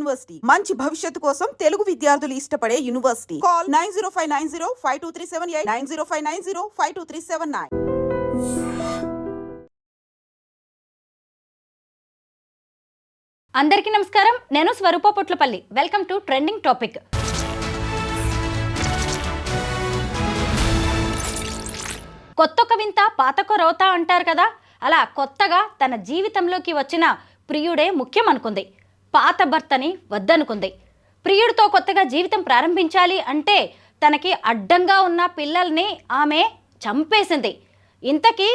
University మంచి భవిష్యత్తు కోసం తెలుగు విద్యార్థులు ఇష్టపడే యూనివర్సిటీ. కాల్ 9059052378 9059052379. అందరికీ నమస్కారం. నేను Swaroopa Potlapalli. Welcome to trending topic. కొత్తొక వింత పాతకొ రోత అంటారు కదా, అలా కొత్తగా తన జీవితంలోకి వచ్చిన ప్రియుడే ముఖ్యం అనుకుంది. పాత భర్తని వద్దనుకుంది. ప్రియుడితో కొత్తగా జీవితం ప్రారంభించాలి అంటే తనకి అడ్డంగా ఉన్న పిల్లల్ని ఆమె చంపేసింది. ఇంతకీ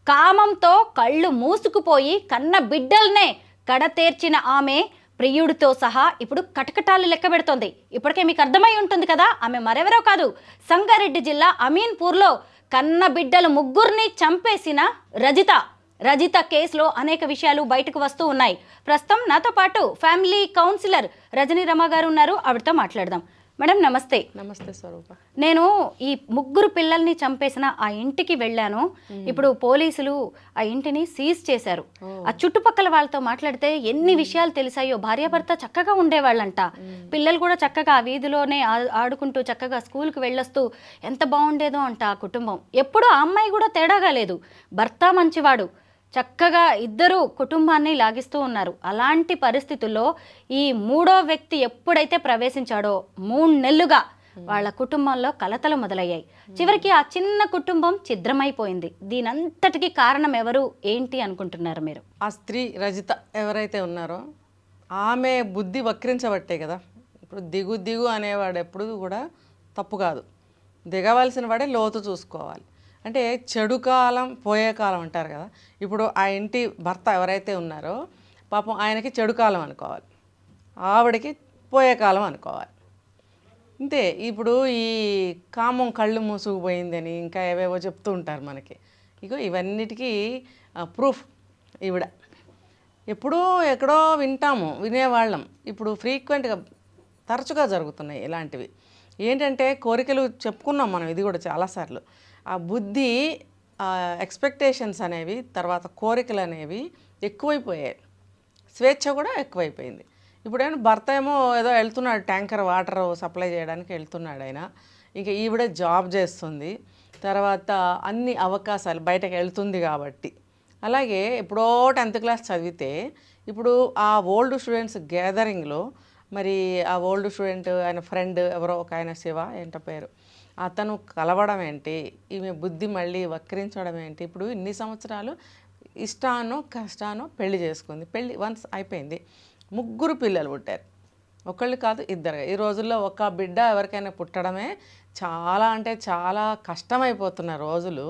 కామంతో కళ్ళు మూసుకుపోయి కన్న బిడ్డల్నే కడతేర్చిన ఆమె ప్రియుడితో సహా ఇప్పుడు కటకటాలు లెక్క పెడుతోంది. ఇప్పటికే మీకు అర్థమై ఉంటుంది కదా, ఆమె మరెవరో కాదు, సంగారెడ్డి జిల్లా అమీన్పూర్లో కన్న బిడ్డలు ముగ్గురిని చంపేసిన రజిత కేసులో అనేక విషయాలు బయటకు వస్తూ ఉన్నాయి. ప్రస్తుతం నాతో పాటు ఫ్యామిలీ కౌన్సిలర్ రజనీ రమ గారు ఉన్నారు. ఆవిడతో మాట్లాడదాం. మేడం నమస్తే. నమస్తే స్వరూప. నేను ఈ ముగ్గురు పిల్లల్ని చంపేసిన ఆ ఇంటికి వెళ్ళాను. ఇప్పుడు పోలీసులు ఆ ఇంటిని సీజ్ చేశారు. ఆ చుట్టుపక్కల వాళ్ళతో మాట్లాడితే ఎన్ని విషయాలు తెలిసాయో. భార్యాభర్త చక్కగా ఉండేవాళ్ళంట. పిల్లలు కూడా చక్కగా ఆ వీధిలోనే ఆడుకుంటూ చక్కగా స్కూల్కి వెళ్ళొస్తూ ఎంత బాగుండేదో అంట ఆ కుటుంబం. ఎప్పుడూ ఆ అమ్మాయి కూడా తేడాగా లేదు. భర్త మంచివాడు, చక్కగా ఇద్దరు కుటుంబాన్ని లాగిస్తూ ఉన్నారు. అలాంటి పరిస్థితుల్లో ఈ మూడో వ్యక్తి ఎప్పుడైతే ప్రవేశించాడో 3 నెలలుగా వాళ్ళ కుటుంబంలో కలతలు మొదలయ్యాయి. చివరికి ఆ చిన్న కుటుంబం ఛిద్రమైపోయింది. దీనంతటికీ కారణం ఎవరు, ఏంటి అనుకుంటున్నారు మీరు? ఆ స్త్రీ రజిత ఎవరైతే ఉన్నారో ఆమె బుద్ధి వక్రించబట్టే కదా. ఇప్పుడు దిగు అనేవాడు ఎప్పుడు కూడా తప్పు కాదు. దిగవలసిన వాడే లోతు చూసుకోవాలి. అంటే చెడు కాలం పోయే కాలం అంటారు కదా. ఇప్పుడు ఆ ఇంటి భర్త ఎవరైతే ఉన్నారో పాపం ఆయనకి చెడు కాలం అనుకోవాలి, ఆవిడకి పోయే కాలం అనుకోవాలి. అంతే. ఇప్పుడు ఈ కామం కళ్ళు మూసుకుపోయిందని ఇంకా ఏవేవో చెప్తూ ఉంటారు మనకి. ఇగో ఇవన్నిటికీ ప్రూఫ్ ఈవిడ. ఎప్పుడో ఎక్కడో వినేవాళ్ళం. ఇప్పుడు ఫ్రీక్వెంట్గా తరచుగా జరుగుతున్నాయి ఇలాంటివి. ఏంటంటే కోరికలు చెప్పుకున్నాం మనం, ఇది కూడా చాలాసార్లు. ఆ బుద్ధి, ఎక్స్పెక్టేషన్స్ అనేవి, తర్వాత కోరికలు అనేవి ఎక్కువైపోయాయి. స్వేచ్ఛ కూడా ఎక్కువైపోయింది. ఇప్పుడేమో భర్త ఏమో ఏదో వెళ్తున్నాడు, ట్యాంకర్ వాటర్ సప్లై చేయడానికి వెళ్తున్నాడు ఆయన. ఇంకా ఈవిడ జాబ్ చేస్తుంది, తర్వాత అన్ని అవకాశాలు బయటకు వెళ్తుంది కాబట్టి. అలాగే ఎప్పుడో 10th క్లాస్ చదివితే ఇప్పుడు ఆ ఓల్డ్ స్టూడెంట్స్ గ్యాదరింగ్లో మరి ఆ ఓల్డ్ స్టూడెంట్ ఆయన ఫ్రెండ్ ఎవరో ఒక ఆయన శివ ఏంటో పేరు, అతను కలవడం ఏంటి, ఈమె బుద్ధి మళ్ళీ వక్రించడం ఏంటి. ఇప్పుడు ఇన్ని సంవత్సరాలు ఇష్టానో కష్టానో పెళ్లి చేసుకుంది. పెళ్ళి వన్స్ అయిపోయింది. 3 పిల్లలు పుట్టారు. ఒకళ్ళు కాదు, ఇద్దరు. ఈ రోజుల్లో ఒక బిడ్డ ఎవరికైనా పుట్టడమే చాలా అంటే చాలా కష్టమైపోతున్న రోజులు.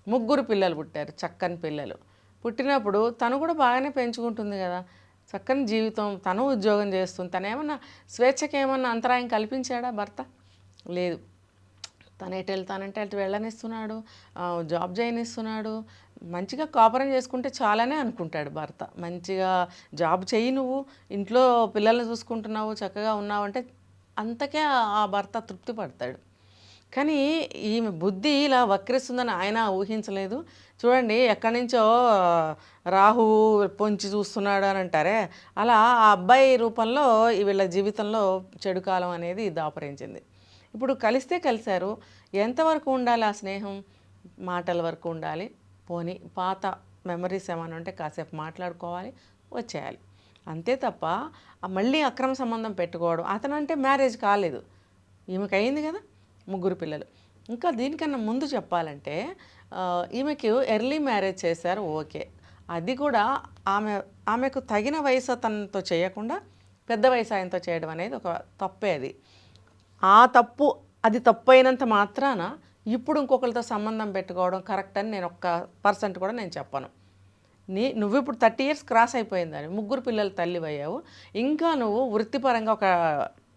3 పిల్లలు పుట్టారు, చక్కని పిల్లలు. పుట్టినప్పుడు తను కూడా బాగానే పెంచుకుంటుంది కదా, చక్కని జీవితం, తను ఉద్యోగం చేస్తుంది. తను ఏమన్నా స్వేచ్ఛకి ఏమన్నా అంతరాయం కల్పించాడా భర్త? లేదు. తను ఎటు వెళ్తానంటే అటు వెళ్ళనిస్తున్నాడు, జాబ్ చేయనిస్తున్నాడు. మంచిగా కాపురం చేసుకుంటే చాలానే అనుకుంటాడు భర్త. మంచిగా జాబ్ చెయ్యి, నువ్వు ఇంట్లో పిల్లల్ని చూసుకుంటున్నావు, చక్కగా ఉన్నావు అంటే అంతకే ఆ భర్త తృప్తి పడతాడు. కానీ ఈమె బుద్ధి ఇలా వక్రిస్తుందని ఆయన ఊహించలేదు. చూడండి, ఎక్కడి నుంచో రాహు పొంచి చూస్తున్నాడు అని అంటారే, అలా ఆ అబ్బాయి రూపంలో వీళ్ళ జీవితంలో చెడు కాలం అనేది దాపరించింది. ఇప్పుడు కలిస్తే కలిశారు. ఎంతవరకు ఉండాలి ఆ స్నేహం? మాటల వరకు ఉండాలి. పోనీ పాత మెమరీస్ ఏమైనా ఉంటే కాసేపు మాట్లాడుకోవాలి, వచ్చేయాలి. అంతే తప్ప మళ్ళీ అక్రమ సంబంధం పెట్టుకోవడం. అతనంటే మ్యారేజ్ కాలేదు, ఈమెకి అయింది కదా, 3 పిల్లలు. ఇంకా దీనికన్నా ముందు చెప్పాలంటే ఈమెకి ఎర్లీ మ్యారేజ్ చేశారు, ఓకే. అది కూడా ఆమెకు తగిన వయసు తనతో చేయకుండా పెద్ద వయసు ఆయనతో చేయడం అనేది ఒక తప్పే. అది తప్పు అయినంత మాత్రాన ఇప్పుడు ఇంకొకరితో సంబంధం పెట్టుకోవడం కరెక్ట్ అని నేను 1% కూడా నేను చెప్పను. నువ్వు ఇప్పుడు 30 years క్రాస్ అయిపోయిందని 3 పిల్లల తల్లి అయ్యావు. ఇంకా నువ్వు వృత్తిపరంగా ఒక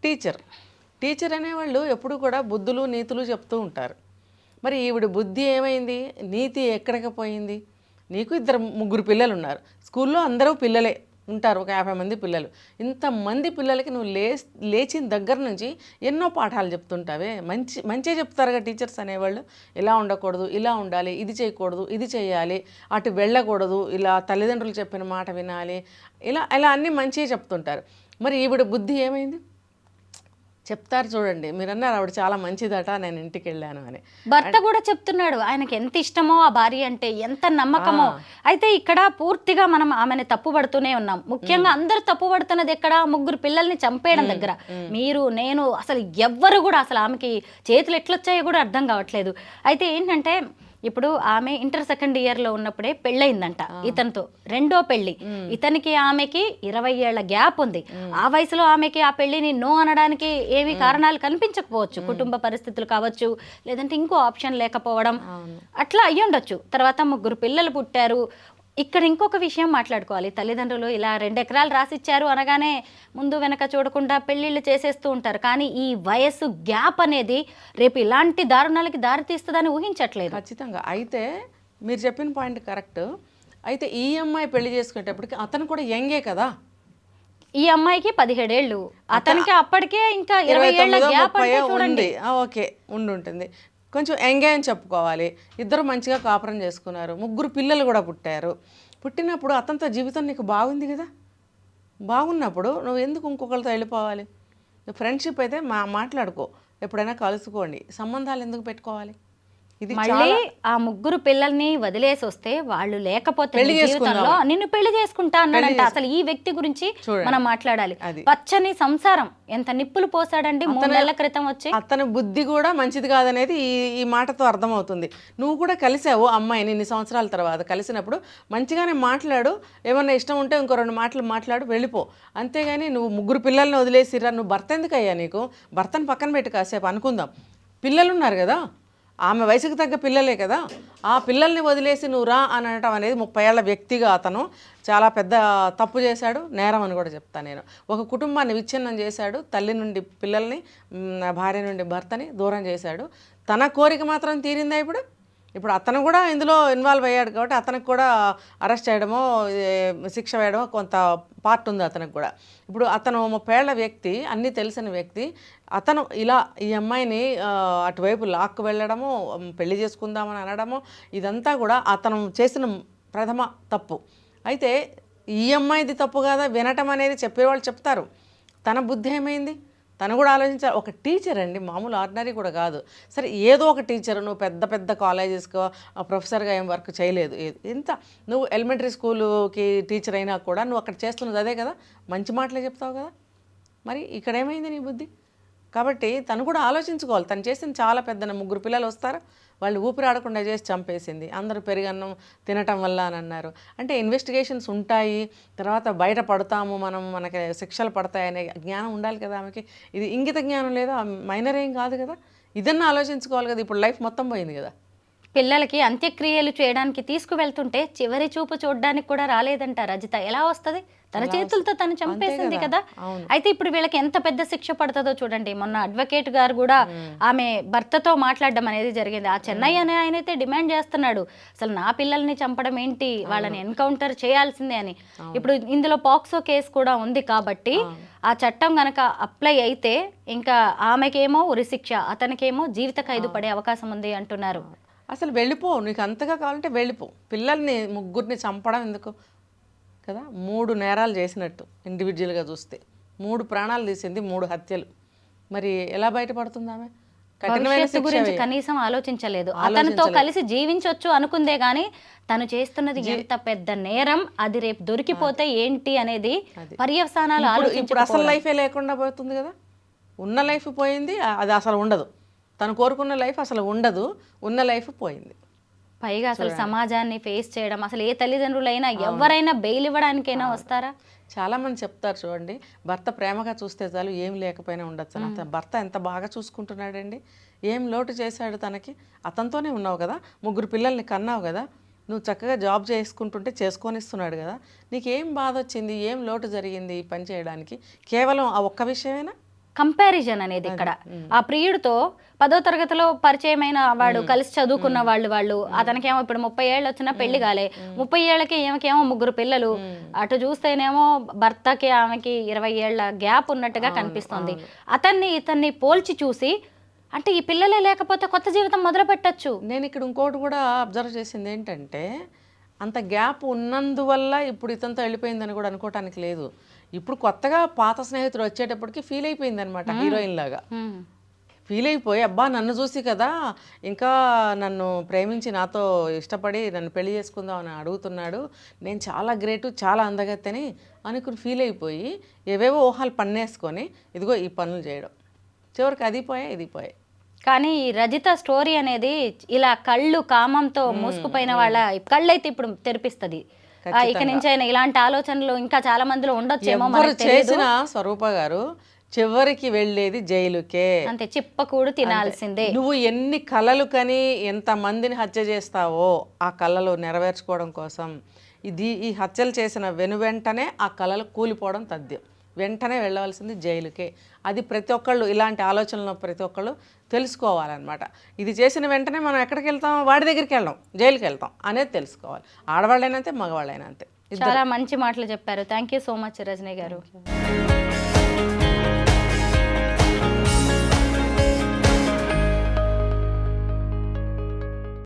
టీచర్ అనేవాళ్ళు ఎప్పుడు కూడా బుద్ధులు నీతులు చెప్తూ ఉంటారు. మరి ఈవిడ బుద్ధి ఏమైంది, నీతి ఎక్కడికి పోయింది? నీకు 3 పిల్లలు ఉన్నారు, స్కూల్లో అందరూ పిల్లలే ఉంటారు, ఒక 50 మంది పిల్లలు. ఇంతమంది పిల్లలకి నువ్వు లేచిన దగ్గర నుంచి ఎన్నో పాఠాలు చెప్తుంటావే. మంచిగా చెప్తారుగా టీచర్స్ అనేవాళ్ళు. ఇలా ఉండకూడదు, ఇలా ఉండాలి, ఇది చేయకూడదు, ఇది చేయాలి, అటు వెళ్ళకూడదు, ఇలా తల్లిదండ్రులు చెప్పిన మాట వినాలి, ఇలా అన్నీ మంచిగా చెప్తుంటారు. మరి ఈవిడ బుద్ధి ఏమైంది? చెప్తారు చూడండి, మీరు అన్నారు ఆవిడ చాలా మంచిదట, నేను ఇంటికి వెళ్ళాను అని. భర్త కూడా చెప్తున్నాడు ఆయనకి ఎంత ఇష్టమో ఆ భార్య అంటే, ఎంత నమ్మకమో. అయితే ఇక్కడ పూర్తిగా మనం ఆమెను తప్పుపడుతూనే ఉన్నాం. ముఖ్యంగా అందరు తప్పుపడుతున్నది ఎక్కడ? ముగ్గురు పిల్లల్ని చంపేయడం దగ్గర. మీరు నేను అసలు ఎవ్వరు కూడా అసలు ఆమెకి చేతులు ఎట్లొచ్చాయో కూడా అర్థం కావట్లేదు. అయితే ఏంటంటే ఇప్పుడు ఆమె ఇంటర్ సెకండ్ ఇయర్లో ఉన్నప్పుడే పెళ్ళయిందంట ఇతనితో, రెండో పెళ్లి. ఇతనికి ఆమెకి 20 ఏళ్ల గ్యాప్ ఉంది. ఆ వయసులో ఆమెకి ఆ పెళ్లిని నో అనడానికి ఏమీ కారణాలు కనిపించకపోవచ్చు, కుటుంబ పరిస్థితులు కావచ్చు, లేదంటే ఇంకో ఆప్షన్ లేకపోవడం, అట్లా అయ్యి ఉండొచ్చు. తర్వాత ముగ్గురు పిల్లలు పుట్టారు. ఇక్కడ ఇంకొక విషయం మాట్లాడుకోవాలి. తల్లిదండ్రులు ఇలా 2 ఎకరాలు రాసిచ్చారు అనగానే ముందు వెనక చూడకుండా పెళ్ళిళ్ళు చేసేస్తూ ఉంటారు. కానీ ఈ వయస్సు గ్యాప్ అనేది రేపు ఇలాంటి దారుణాలకి దారితీస్తుందని ఊహించట్లేదు. ఖచ్చితంగా. అయితే మీరు చెప్పిన పాయింట్ కరెక్ట్. అయితే ఈ అమ్మాయి పెళ్లి చేసుకునేటప్పటికి అతను కూడా యంగే కదా. ఈ అమ్మాయికి 17 ఏళ్ళు, అతనికి అప్పటికే ఇంకా 20 ఏళ్ల గ్యాప్ అంటే చూడండి. ఓకే, ఉంటుంది. కొంచెం ఎంగేజ్ అని చెప్పుకోవాలి. ఇద్దరు మంచిగా కాపురం చేసుకున్నారు, ముగ్గురు పిల్లలు కూడా పుట్టారు. పుట్టినప్పుడు అతనితో జీవితం నీకు బాగుంది కదా. బాగున్నప్పుడు నువ్వు ఎందుకు ఇంకొకరితో వెళ్ళిపోవాలి? ఫ్రెండ్షిప్ అయితే మాట్లాడుకో, ఎప్పుడైనా కలుసుకోండి, సంబంధాలు ఎందుకు పెట్టుకోవాలి? ఇది మళ్ళీ ఆ ముగ్గురు పిల్లల్ని వదిలేసి వస్తే వాళ్ళు లేకపోతే జీవితంలో నిన్ను పెళ్లి చేసుకుంటా అన్నాడంట. అసలు ఈ వ్యక్తి గురించి మనం మాట్లాడాలి. పచ్చని సంసారం ఎంత నిప్పులు పోసాడండి 3 నెలల క్రితం వచ్చి. అతని బుద్ధి కూడా మంచిది కాదనేది ఈ మాటతో అర్థమవుతుంది. నువ్వు కూడా కలిసావు అమ్మాయిని ఇన్ని సంవత్సరాల తర్వాత. కలిసినప్పుడు మంచిగానే మాట్లాడు, ఏమన్నా ఇష్టం ఉంటే ఇంకో 2 మాటలు మాట్లాడు, వెళ్ళిపో. అంతేగాని నువ్వు ముగ్గురు పిల్లల్ని వదిలేసిరా, నువ్వు భర్త ఎందుకయ్యా నీకు? భర్తను పక్కన పెట్టి కాసేపు అనుకుందాం. పిల్లలు ఉన్నారు కదా, ఆమె వయసుకు తగ్గ పిల్లలే కదా, ఆ పిల్లల్ని వదిలేసి నువ్వు రా అని అనటం అనేది 30 ఏళ్ల వ్యక్తిగా అతను చాలా పెద్ద తప్పు చేశాడు, నేరం అని కూడా చెప్తాను నేను. ఒక కుటుంబాన్ని విచ్ఛిన్నం చేశాడు, తల్లి నుండి పిల్లల్ని, భార్య నుండి భర్తని దూరం చేశాడు. తన కోరిక మాత్రం తీరిందా? ఇప్పుడు అతను కూడా ఇందులో ఇన్వాల్వ్ అయ్యాడు కాబట్టి అతనికి కూడా అరెస్ట్ చేయడమో శిక్ష వేయడమో కొంత పార్ట్ ఉంది అతనికి కూడా. ఇప్పుడు అతను 30 ఏళ్ల వ్యక్తి, అన్నీ తెలిసిన వ్యక్తి, అతను ఇలా ఈ అమ్మాయిని అటువైపు లాక్కు వెళ్ళడము, పెళ్లి చేసుకుందామని అనడము, ఇదంతా కూడా అతను చేసిన ప్రథమ తప్పు. అయితే ఈ అమ్మాయిది తప్పు కదా వినటం అనేది చెప్పేవాళ్ళు చెప్తారు. తన బుద్ధి ఏమైంది? తను కూడా ఆలోచించాలి. ఒక టీచర్ అండి, మామూలు ఆర్డినరీ కూడా కాదు. సరే ఏదో ఒక టీచర్, నువ్వు పెద్ద పెద్ద కాలేజెస్కో ప్రొఫెసర్గా ఏం వర్క్ చేయలేదు, ఎంత నువ్వు ఎలిమెంటరీ స్కూలుకి టీచర్ అయినా కూడా నువ్వు అక్కడ చేస్తున్నది అదే కదా, మంచి మాటలే చెప్తావు కదా. మరి ఇక్కడ ఏమైంది నీ బుద్ధి? కాబట్టి తను కూడా ఆలోచించుకోవాలి. తను చేసింది చాలా పెద్ద. ముగ్గురు పిల్లలు వస్తారు, వాళ్ళు ఊపిరాడకుండా చేసి చంపేసింది. అందరూ పెరుగన్నం తినటం వల్ల అని అన్నారు. అంటే ఇన్వెస్టిగేషన్స్ ఉంటాయి, తర్వాత బయట పడతాము మనం, మనకి శిక్షలు పడతాయనే జ్ఞానం ఉండాలి కదా ఆమెకి. ఇది ఇంగిత జ్ఞానం లేదా? మైనర్ ఏం కాదు కదా, ఇదన్నా ఆలోచించుకోవాలి కదా. ఇప్పుడు లైఫ్ మొత్తం పోయింది కదా. పిల్లలకి అంత్యక్రియలు చేయడానికి తీసుకువెళ్తుంటే చివరి చూపు చూడడానికి కూడా రాలేదంట రజిత. ఎలా వస్తుంది? తన చేతులతో తను చంపేసింది కదా. అయితే ఇప్పుడు వీళ్ళకి ఎంత పెద్ద శిక్ష పడుతుందో చూడండి. మొన్న అడ్వకేట్ గారు కూడా ఆమె భర్తతో మాట్లాడడం అనేది జరిగింది. ఆ చెన్నై అనే ఆయన అయితే డిమాండ్ చేస్తున్నాడు, అసలు నా పిల్లల్ని చంపడం ఏంటి, వాళ్ళని ఎన్కౌంటర్ చేయాల్సిందే అని. ఇప్పుడు ఇందులో పాక్సో కేసు కూడా ఉంది కాబట్టి ఆ చట్టం గనక అప్లై అయితే ఇంకా ఆమెకేమో ఉరిశిక్ష, అతనికేమో జీవిత ఖైదు పడే అవకాశం ఉంది అంటున్నారు. అసలు వెళ్ళిపో, నీకు అంతగా కావాలంటే వెళ్ళిపో. పిల్లల్ని ముగ్గురిని చంపడం ఎందుకు కదా. 3 నేరాలు చేసినట్టు ఇండివిజువల్గా చూస్తే, 3 ప్రాణాలు తీసింది, 3 హత్యలు. మరి ఎలా బయటపడుతుంది ఆమె? భవిష్యత్తు గురించి కనీసం ఆలోచించలేదు. అతనితో కలిసి జీవించవచ్చు అనుకుందే గానీ తను చేస్తున్నది ఎంత పెద్ద నేరం, అది రేపు దొరికిపోతే ఏంటి అనేది పర్యవసానాలు ఆలోచించు. ఇప్పుడు అసలు లైఫే లేకుండా పోతుంది కదా. ఉన్న లైఫ్ పోయింది, అది అసలు ఉండదు. తను కోరుకున్న లైఫ్ అసలు ఉండదు, ఉన్న లైఫ్ పోయింది. పైగా అసలు సమాజాన్ని ఫేస్ చేయడం, అసలు ఏ తల్లిదండ్రులైనా ఎవరైనా బెయిల్ ఇవ్వడానికైనా వస్తారా? చాలామంది చెప్తారు చూడండి, భర్త ప్రేమగా చూస్తే చాలు ఏం లేకపోయినా ఉండొచ్చు. అతను భర్త ఎంత బాగా చూసుకుంటున్నాడండి, ఏం లోటు చేశాడు తనకి. అతనితోనే ఉన్నావు కదా, 3 పిల్లల్ని కన్నావు కదా, నువ్వు చక్కగా జాబ్ చేసుకుంటుంటే చేసుకొనిస్తున్నాడు కదా, నీకేం బాధ వచ్చింది, ఏం లోటు జరిగింది ఈ పని చేయడానికి? కేవలం ఆ ఒక్క విషయమేనా? కంపారిజన్ అనేది ఇక్కడ. ఆ ప్రియుడితో 10వ తరగతిలో పరిచయమైన వాడు, కలిసి చదువుకున్న వాళ్ళు అతనికేమో ఇప్పుడు 30 ఏళ్ళు వచ్చినా పెళ్లి కాలే, 30 ఏళ్ళకి ఈమెకేమో 3 పిల్లలు. అటు చూస్తేనేమో భర్తకి ఆమెకి 20 ఏళ్ల గ్యాప్ ఉన్నట్టుగా కనిపిస్తుంది. ఇతన్ని పోల్చి చూసి అంటే ఈ పిల్లలే లేకపోతే కొత్త జీవితం మొదలు పెట్టచ్చు. నేను ఇక్కడ ఇంకోటి కూడా అబ్జర్వ్ చేసింది ఏంటంటే, అంత గ్యాప్ ఉన్నందువల్ల ఇప్పుడు ఇతనితో వెళ్ళిపోయిందని కూడా అనుకోవటానికి లేదు. ఇప్పుడు కొత్తగా పాత స్నేహితుడు వచ్చేటప్పటికి ఫీల్ అయిపోయింది అనమాట, హీరోయిన్ లాగా ఫీల్ అయిపోయి, అబ్బా నన్ను చూసి కదా ఇంకా నన్ను ప్రేమించి నాతో ఇష్టపడి నన్ను పెళ్లి చేసుకుందాం అని అడుగుతున్నాడు, నేను చాలా గ్రేటు, చాలా అందగత్తెని అనుకుని ఫీల్ అయిపోయి ఏవేవో ఊహలు పన్నేసుకొని ఇదిగో ఈ పనులు చేయడం, చివరికి అది పోయాయి ఇది పోయాయి. కానీ ఈ రజిత స్టోరీ అనేది ఇలా కళ్ళు కామంతో మూసుకుపోయిన వాళ్ళ కళ్ళు అయితే ఇప్పుడు తెరిపిస్తుంది. ఇక నుంచి అయినా ఇలాంటి ఆలోచనలు ఇంకా చాలా మందిలో ఉండొచ్చేమో, ఎవరు చేసిన స్వరూప గారు చివరికి వెళ్ళేది జైలుకే. అంతే, చిప్పకూడు తినాల్సిందే. నువ్వు ఎన్ని కలలు కని ఎంత మందిని హత్య చేస్తావో ఆ కళలు నెరవేర్చుకోవడం కోసం ఈ హత్యలు చేసిన వెనువెంటనే ఆ కళలు కూలిపోవడం తథ్యం. వెంటనే వెళ్ళవలసింది జైలుకే. అది ప్రతి ఒక్కళ్ళు ఇలాంటి ఆలోచనలు ప్రతి ఒక్కళ్ళు తెలుసుకోవాలన్నమాట. ఇది చేసిన వెంటనే మనం ఎక్కడికి వెళ్తాం, వాడి దగ్గరికి వెళ్ళాం, జైలుకి వెళ్తాం అనేది తెలుసుకోవాలి. ఆడవాళ్ళైనా అంతే, మగవాళ్ళైనా అంతే. చాలా మంచి మాటలు చెప్పారు. Thank you so much Rajani గారు.